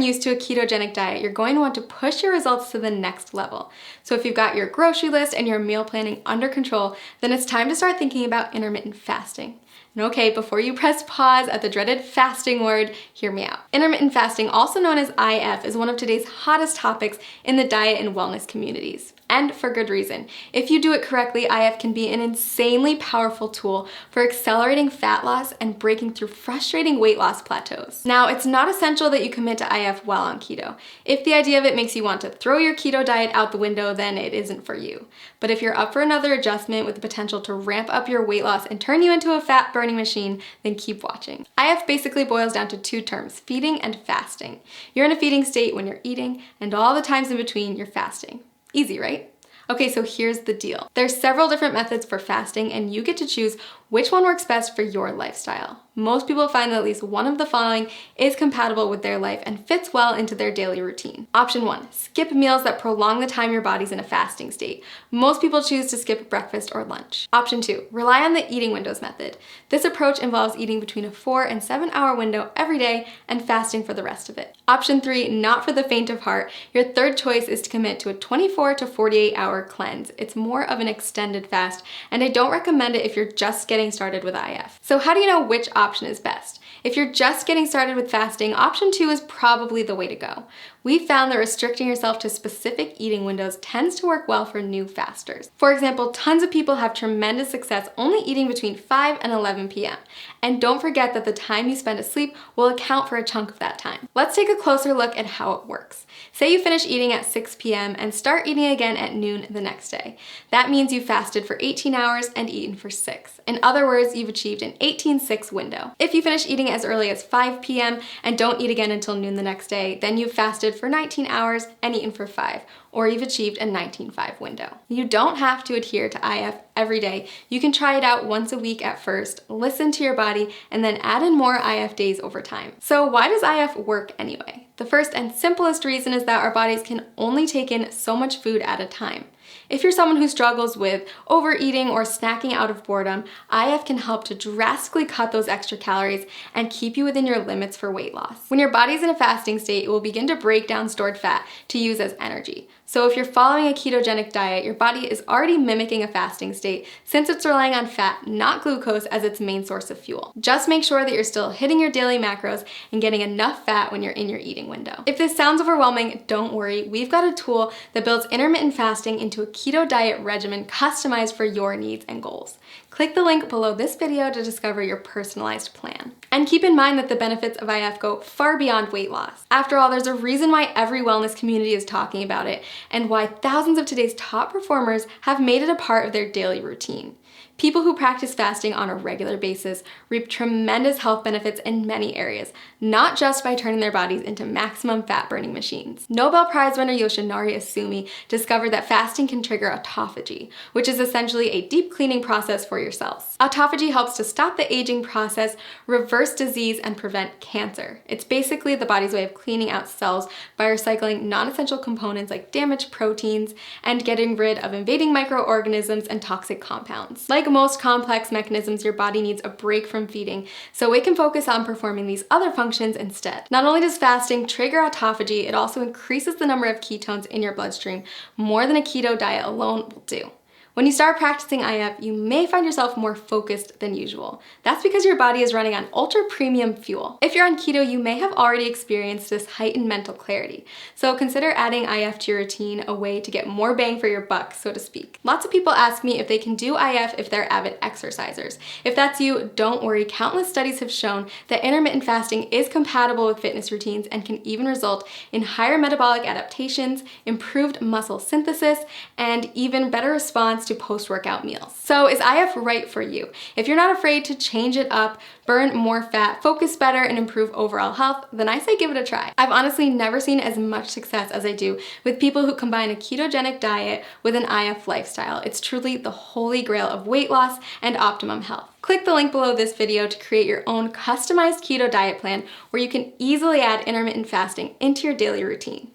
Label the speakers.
Speaker 1: used to a ketogenic diet, you're going to want to push your results to the next level. So if you've got your grocery list and your meal planning under control, then it's time to start thinking about intermittent fasting. And okay, before you press pause at the dreaded fasting word, hear me out. Intermittent fasting, also known as IF, is one of today's hottest topics in the diet and wellness communities. And for good reason. If you do it correctly, IF can be an insanely powerful tool for accelerating fat loss and breaking through frustrating weight loss plateaus. Now, it's not essential that you commit to IF while on keto. If the idea of it makes you want to throw your keto diet out the window, then it isn't for you. But if you're up for another adjustment with the potential to ramp up your weight loss and turn you into a fat burning machine, then keep watching. IF basically boils down to two terms, feeding and fasting. You're in a feeding state when you're eating, and all the times in between, you're fasting. Easy, right? Okay, so here's the deal. There's several different methods for fasting, and you get to choose which one works best for your lifestyle. Most people find that at least one of the following is compatible with their life and fits well into their daily routine. Option 1, skip meals that prolong the time your body's in a fasting state. Most people choose to skip breakfast or lunch. Option 2, rely on the eating windows method. This approach involves eating between a 4 and 7 hour window every day and fasting for the rest of it. Option 3, not for the faint of heart. Your third choice is to commit to a 24 to 48 hour cleanse. It's more of an extended fast, and I don't recommend it if you're just getting started with IF. So how do you know which option is best? If you're just getting started with fasting, option 2 is probably the way to go. We found that restricting yourself to specific eating windows tends to work well for new fasters. For example, tons of people have tremendous success only eating between 5 and 11 p.m. And don't forget that the time you spend asleep will account for a chunk of that time. Let's take a closer look at how it works. Say you finish eating at 6 p.m. and start eating again at noon the next day. That means you fasted for 18 hours and eaten for 6. In other words, you've achieved an 18-6 window. If you finish eating as early as 5 p.m. and don't eat again until noon the next day, then you've fasted for 19 hours and eaten for 5, or you've achieved a 19-5 window. You don't have to adhere to IF every day. You can try it out once a week at first, listen to your body, and then add in more IF days over time. So why does IF work anyway? The first and simplest reason is that our bodies can only take in so much food at a time. If you're someone who struggles with overeating or snacking out of boredom, IF can help to drastically cut those extra calories and keep you within your limits for weight loss. When your body's in a fasting state, it will begin to break down stored fat to use as energy. So if you're following a ketogenic diet, your body is already mimicking a fasting state since it's relying on fat, not glucose, as its main source of fuel. Just make sure that you're still hitting your daily macros and getting enough fat when you're in your eating window. If this sounds overwhelming, don't worry. We've got a tool that builds intermittent fasting into a keto diet regimen customized for your needs and goals. Click the link below this video to discover your personalized plan. And keep in mind that the benefits of IF go far beyond weight loss. After all, there's a reason why every wellness community is talking about it and why thousands of today's top performers have made it a part of their daily routine. People who practice fasting on a regular basis reap tremendous health benefits in many areas, not just by turning their bodies into maximum fat-burning machines. Nobel Prize winner Yoshinari Asumi discovered that fasting can trigger autophagy, which is essentially a deep cleaning process for your cells. Autophagy helps to stop the aging process, reverse disease, and prevent cancer. It's basically the body's way of cleaning out cells by recycling non-essential components like damaged proteins and getting rid of invading microorganisms and toxic compounds. Like most complex mechanisms, your body needs a break from feeding, so it can focus on performing these other functions instead. Not only does fasting trigger autophagy, it also increases the number of ketones in your bloodstream more than a keto diet alone will do. When you start practicing IF, you may find yourself more focused than usual. That's because your body is running on ultra premium fuel. If you're on keto, you may have already experienced this heightened mental clarity. So consider adding IF to your routine, a way to get more bang for your buck, so to speak. Lots of people ask me if they can do IF if they're avid exercisers. If that's you, don't worry. Countless studies have shown that intermittent fasting is compatible with fitness routines and can even result in higher metabolic adaptations, improved muscle synthesis, and even better response to post-workout meals. So is IF right for you? If you're not afraid to change it up, burn more fat, focus better, and improve overall health, then I say give it a try. I've honestly never seen as much success as I do with people who combine a ketogenic diet with an IF lifestyle. It's truly the holy grail of weight loss and optimum health. Click the link below this video to create your own customized keto diet plan where you can easily add intermittent fasting into your daily routine.